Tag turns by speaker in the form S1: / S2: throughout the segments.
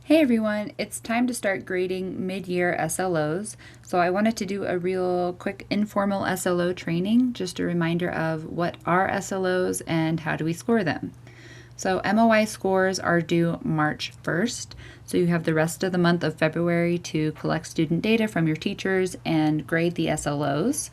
S1: Hey everyone, it's time to start grading mid-year SLOs. So I wanted to do a real quick informal SLO training, just a reminder of what are SLOs and how do we score them. So MOI scores are due March 1st, so you have the rest of the month of February to collect student data from your teachers and grade the SLOs.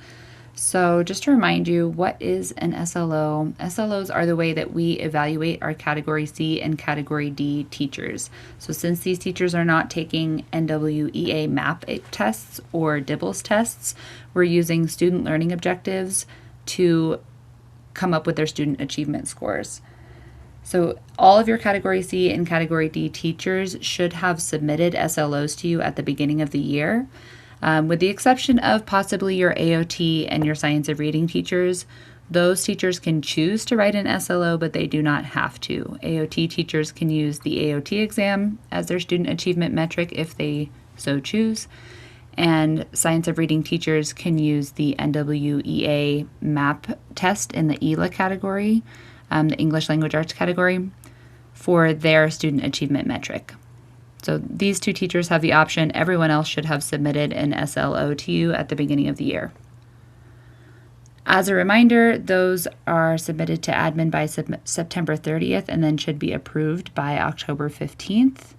S1: So just to remind you, what is an SLO? SLOs are the way that we evaluate our Category C and Category D teachers. So since these teachers are not taking NWEA MAP tests or DIBELS tests, we're using student learning objectives to come up with their student achievement scores. So all of your Category C and Category D teachers should have submitted SLOs to you at the beginning of the year. With the exception of possibly your AOT and your Science of Reading teachers, those teachers can choose to write an SLO, but they do not have to. AOT teachers can use the AOT exam as their student achievement metric if they so choose, and Science of Reading teachers can use the NWEA MAP test in the ELA category, the English Language Arts category, for their student achievement metric. So these two teachers have the option. Everyone else should have submitted an SLO to you at the beginning of the year. As a reminder, those are submitted to admin by September 30th and then should be approved by October 15th.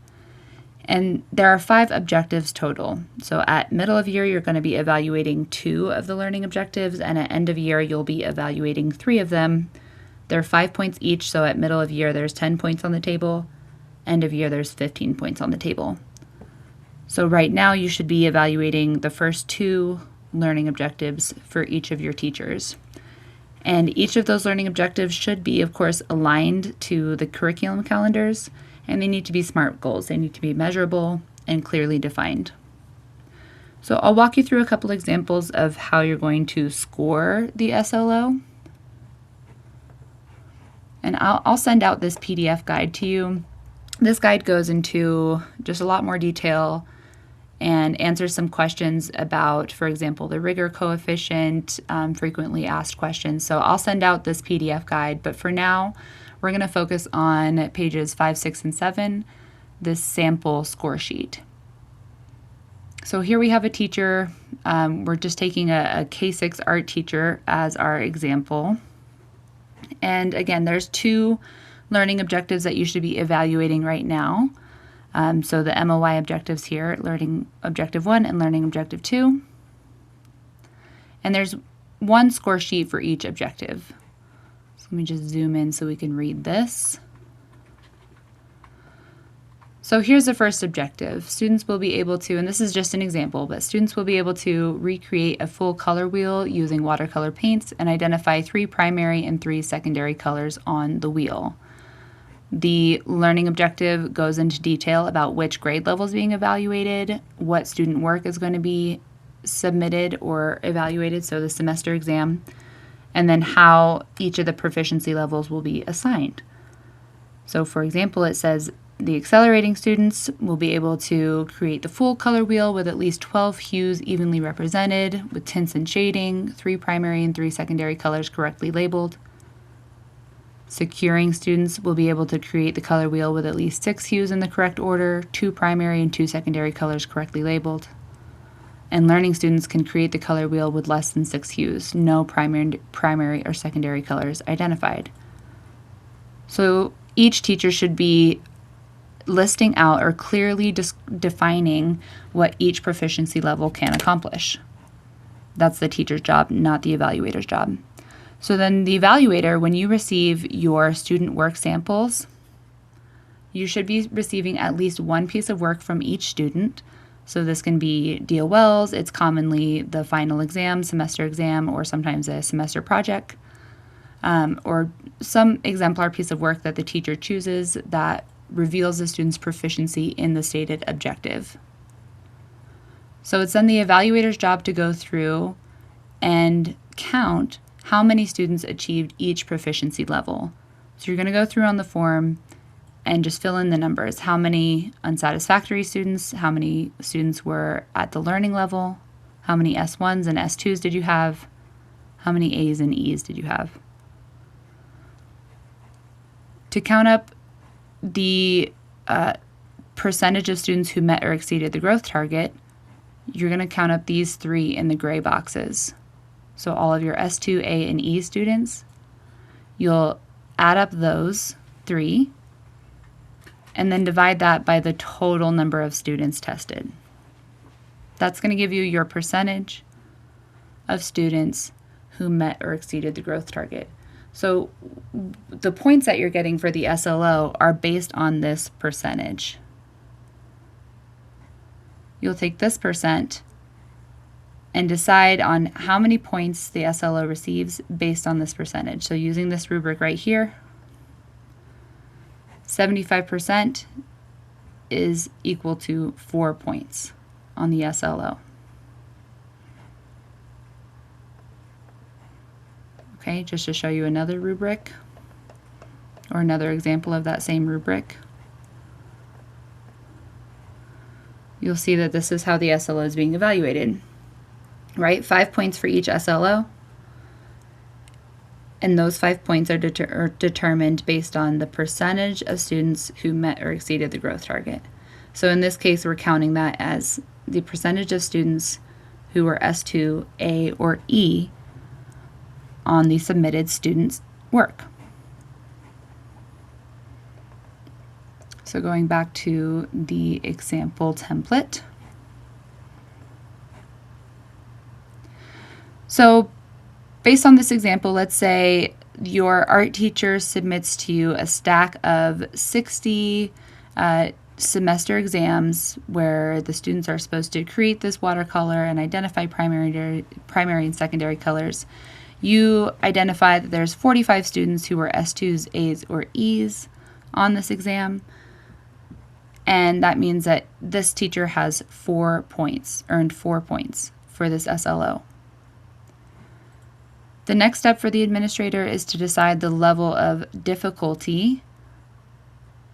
S1: And there are 5 objectives total. So at middle of year, you're going to be evaluating 2 of the learning objectives, and at end of year, you'll be evaluating 3 of them. They're 5 points each, so at middle of year, there's 10 points on the table. End of year, there's 15 points on the table. So right now, you should be evaluating the first 2 learning objectives for each of your teachers. And each of those learning objectives should be, of course, aligned to the curriculum calendars, and they need to be SMART goals. They need to be measurable and clearly defined. So I'll walk you through a couple examples of how you're going to score the SLO. And I'll send out this PDF guide to you. This guide goes into just a lot more detail and answers some questions about, for example, the rigor coefficient, frequently asked questions. So I'll send out this PDF guide, but for now, we're going to focus on pages 5, 6, and 7, this sample score sheet. So here we have a teacher. We're just taking a K6 art teacher as our example. And again, there's 2 learning objectives that you should be evaluating right now. So the MOI objectives here, learning objective 1 and learning objective 2. And there's 1 score sheet for each objective. So let me just zoom in so we can read this. So here's the first objective. Students will be able to, and this is just an example, but students will be able to recreate a full color wheel using watercolor paints and identify 3 primary and 3 secondary colors on the wheel. The learning objective goes into detail about which grade level is being evaluated, what student work is going to be submitted or evaluated, so the semester exam, and then how each of the proficiency levels will be assigned. So for example, it says the accelerating students will be able to create the full color wheel with at least 12 hues evenly represented, with tints and shading, 3 primary and 3 secondary colors correctly labeled. Securing students will be able to create the color wheel with at least 6 hues in the correct order, 2 primary and 2 secondary colors correctly labeled. And learning students can create the color wheel with less than 6 hues, no primary or secondary colors identified. So each teacher should be listing out or clearly defining what each proficiency level can accomplish. That's the teacher's job, not the evaluator's job. So then the evaluator, when you receive your student work samples, you should be receiving at least 1 piece of work from each student. So this can be DOLs, it's commonly the final exam, semester exam, or sometimes a semester project, or some exemplar piece of work that the teacher chooses that reveals the student's proficiency in the stated objective. So it's then the evaluator's job to go through and count how many students achieved each proficiency level. So you're going to go through on the form and just fill in the numbers. How many unsatisfactory students, how many students were at the learning level, how many S1s and S2s did you have, how many A's and E's did you have. To count up the percentage of students who met or exceeded the growth target, you're going to count up these 3 in the gray boxes. So all of your S2, A, and E students, you'll add up those 3 and then divide that by the total number of students tested. That's going to give you your percentage of students who met or exceeded the growth target. So the points that you're getting for the SLO are based on this percentage. You'll take this percent and decide on how many points the SLO receives based on this percentage. So using this rubric right here, 75% is equal to 4 points on the SLO. Okay, just to show you another rubric or another example of that same rubric. You'll see that this is how the SLO is being evaluated, right? 5 points for each SLO, and those 5 points are determined based on the percentage of students who met or exceeded the growth target. So in this case, we're counting that as the percentage of students who were S2, A, or E on the submitted students' work. So going back to the example template. So based on this example, let's say your art teacher submits to you a stack of 60 semester exams where the students are supposed to create this watercolor and identify primary and secondary colors. You identify that there's 45 students who were S2s, A's, or E's on this exam. And that means that this teacher has 4 points, earned 4 points for this SLO. The next step for the administrator is to decide the level of difficulty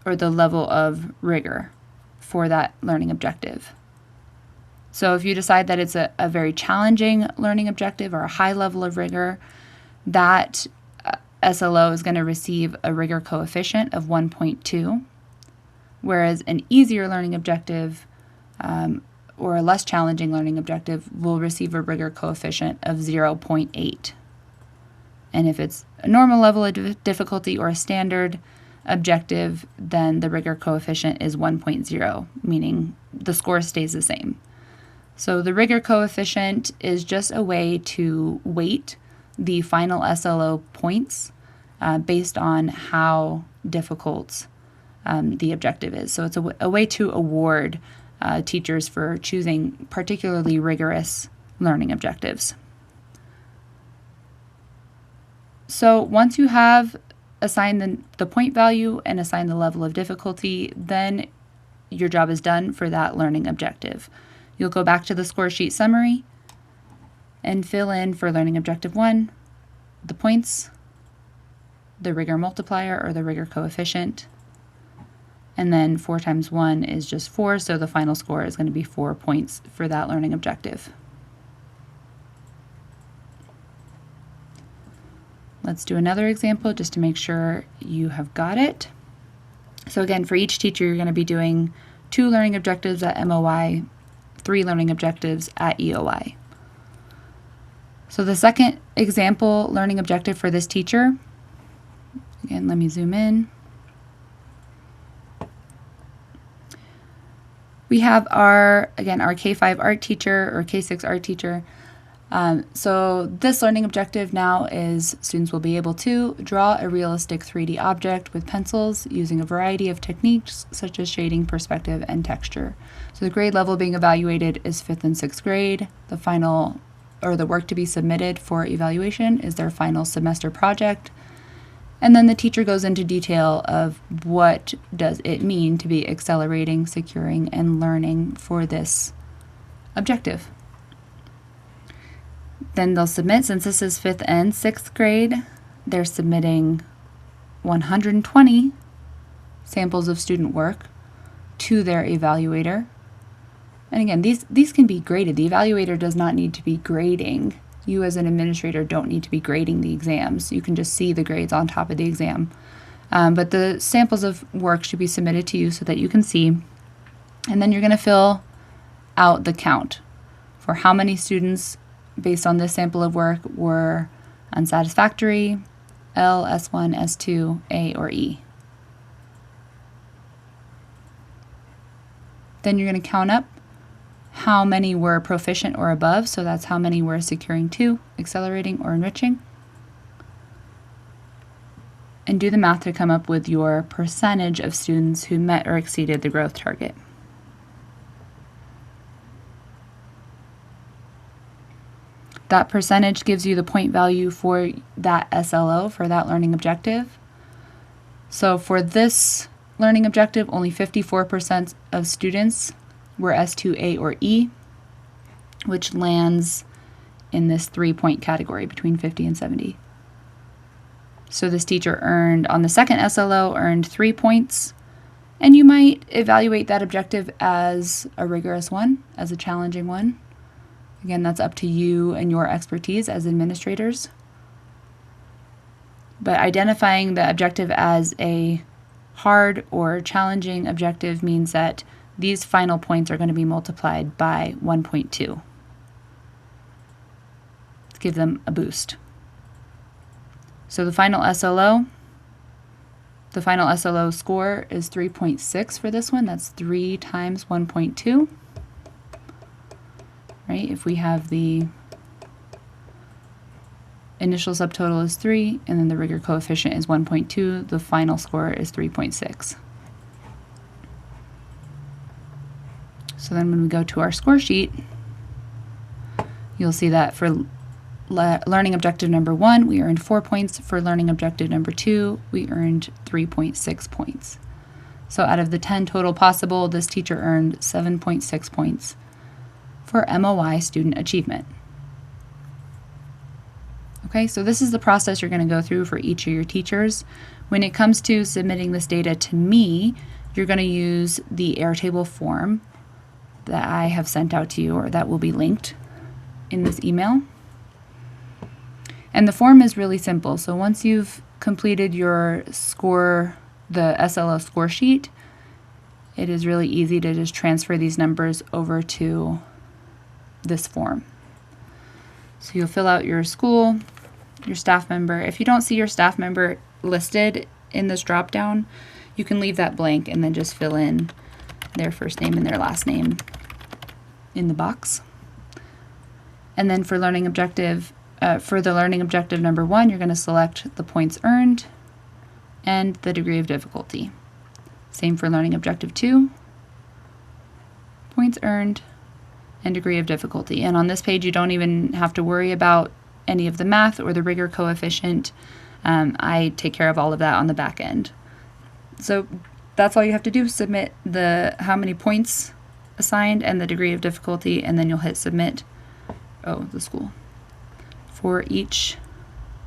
S1: or the level of rigor for that learning objective. So if you decide that it's a very challenging learning objective or a high level of rigor, that SLO is going to receive a rigor coefficient of 1.2. Whereas an easier learning objective or a less challenging learning objective will receive a rigor coefficient of 0.8. And if it's a normal level of difficulty or a standard objective, then the rigor coefficient is 1.0, meaning the score stays the same. So the rigor coefficient is just a way to weight the final SLO points based on how difficult the objective is. So it's a way to award teachers for choosing particularly rigorous learning objectives. So once you have assigned the point value and assigned the level of difficulty, then your job is done for that learning objective. You'll go back to the score sheet summary and fill in for learning objective 1 the points, the rigor multiplier or the rigor coefficient, and then 4 times 1 is just 4, so the final score is going to be 4 points for that learning objective. Let's do another example just to make sure you have got it. So again, for each teacher, you're going to be doing 2 learning objectives at MOI, 3 learning objectives at EOI. So the second example learning objective for this teacher, again, let me zoom in. We have our K5 art teacher or K6 art teacher. So this learning objective now is students will be able to draw a realistic 3D object with pencils using a variety of techniques such as shading, perspective, and texture. So the grade level being evaluated is 5th and 6th grade. The final, or the work to be submitted for evaluation, is their final semester project. And then the teacher goes into detail of what does it mean to be accelerating, securing, and learning for this objective. Then they'll submit, since this is 5th and 6th grade, they're submitting 120 samples of student work to their evaluator. And again, these can be graded. The evaluator does not need to be grading. You as an administrator don't need to be grading the exams. You can just see the grades on top of the exam. But the samples of work should be submitted to you so that you can see And then you're going to fill out the count for how many students based on this sample of work were unsatisfactory, L, S1, S2, A, or E. Then you're going to count up how many were proficient or above, so that's how many were securing 2, accelerating, or enriching. And do the math to come up with your percentage of students who met or exceeded the growth target. That percentage gives you the point value for that SLO, for that learning objective. So for this learning objective, only 54% of students were S2, A, or E, which lands in this 3-point category between 50 and 70. So this teacher earned, on the second SLO, earned 3 points, and you might evaluate that objective as a rigorous one, as a challenging one. Again, that's up to you and your expertise as administrators. But identifying the objective as a hard or challenging objective means that these final points are going to be multiplied by 1.2 to give them a boost. So the final SLO score is 3.6 for this one. That's 3 times 1.2. Right? If we have the initial subtotal is 3, and then the rigor coefficient is 1.2, the final score is 3.6. So then when we go to our score sheet, you'll see that for learning objective number 1, we earned 4 points. For learning objective number 2, we earned 3.6 points. So out of the 10 total possible, this teacher earned 7.6 points for MOI student achievement. Okay, so this is the process you're going to go through for each of your teachers. When it comes to submitting this data to me, you're going to use the Airtable form that I have sent out to you, or that will be linked in this email. And the form is really simple. So once you've completed your score, the SLO score sheet, it is really easy to just transfer these numbers over to this form. So you'll fill out your school, your staff member. If you don't see your staff member listed in this drop down, you can leave that blank and then just fill in their first name and their last name in the box. And then for the learning objective number 1, you're going to select the points earned and the degree of difficulty. Same for learning objective 2, points earned and degree of difficulty. And on this page, you don't even have to worry about any of the math or the rigor coefficient. I take care of all of that on the back end. So that's all you have to do, submit how many points assigned and the degree of difficulty, and then you'll hit submit, the school, for each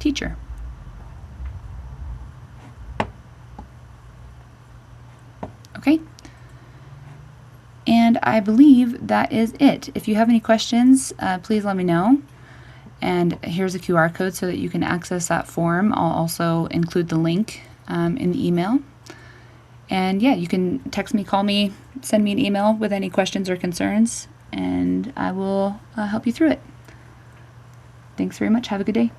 S1: teacher. Okay. And I believe that is it. If you have any questions, please let me know. And here's a QR code so that you can access that form. I'll also include the link in the email. And yeah, you can text me, call me, send me an email with any questions or concerns, and I will help you through it. Thanks very much. Have a good day.